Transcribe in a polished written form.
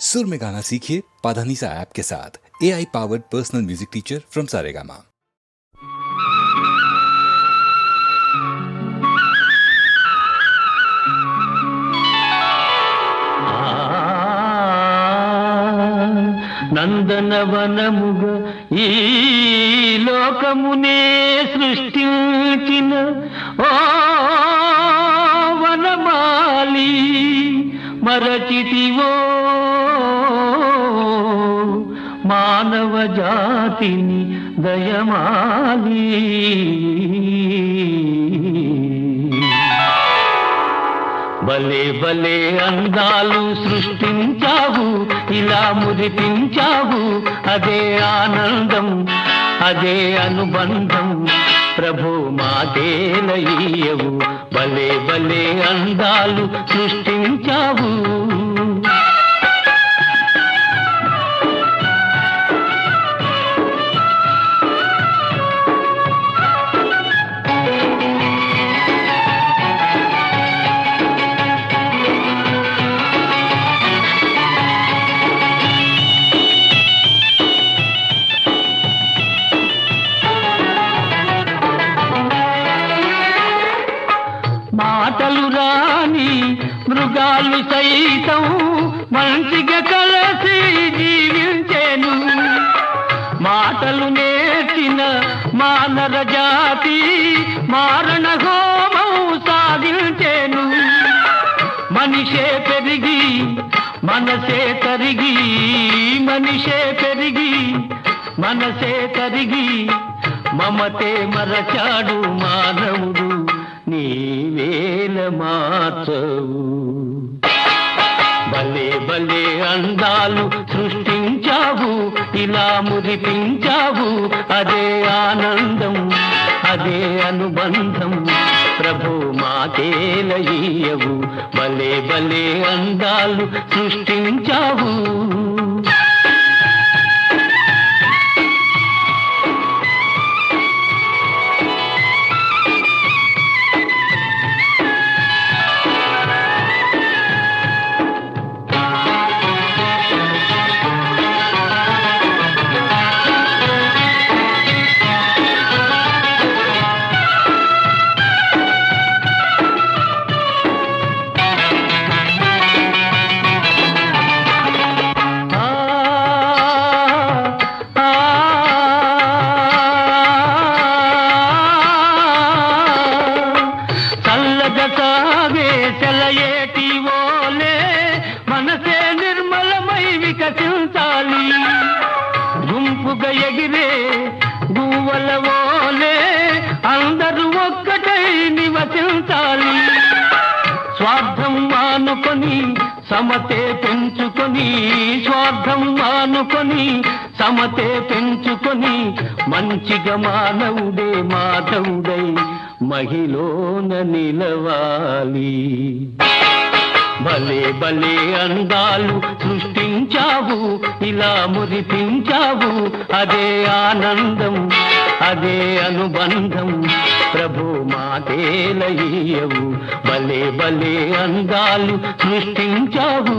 सुर में गाना सीखिए पाधानीसा ऐप के साथ। AI powered personal music teacher from Saregama. నందనవనముగ ఈ లోకమునే సృష్టించిన ఓ వనమాలి మరచితివో మానవ జాతిని దయమాలి. భలే భలే అందాలు సృష్టించావు, ఇలా మురిపించావు, అదే ఆనందం, అదే అనుబంధం. ప్రభు మాతేలయ్యవు, భలే భలే అందాలు సృష్టించావు. మాటలు రాని మృగాలు సైతం మంచిగా కలిసి జీవించేను. మాటలు నేర్చిన మానవ జాతి మారణ హోమం సాగించేను. మనిషే పెరిగి మనసే తరిగి, మనిషే పెరిగి మనసే తరిగి, మమతే మరచాడు మానవుడు, నీవేల మార్చవు. భలే భలే అందాలు సృష్టించావు, ఇలా మురిపించావు, అదే ఆనందం, అదే అనుబంధం. ప్రభు మాతేలయ్యవు, భలే భలే అందాలు సృష్టించావు. సెలయేటివోలే మనసే నిర్మలమై వికసించాలి. గుంపుగా ఎగిరే గువ్వలవోలే అందరూ ఒక్కటై నివసించాలి. స్వార్థం మానుకొని సమతే పెంచుకొని, స్వార్థం మానుకొని సమతే పెంచుకొని, మంచిగా మానవుడే మాధవుడై మహిళన నిలవాలి. భలే భలే అందాలు సృష్టించావు, ఇలా మురిపించావు, అదే ఆనందం, అదే అనుబంధం. ప్రభు మాతేలయ్యవు, భలే భలే అందాలు సృష్టించావు.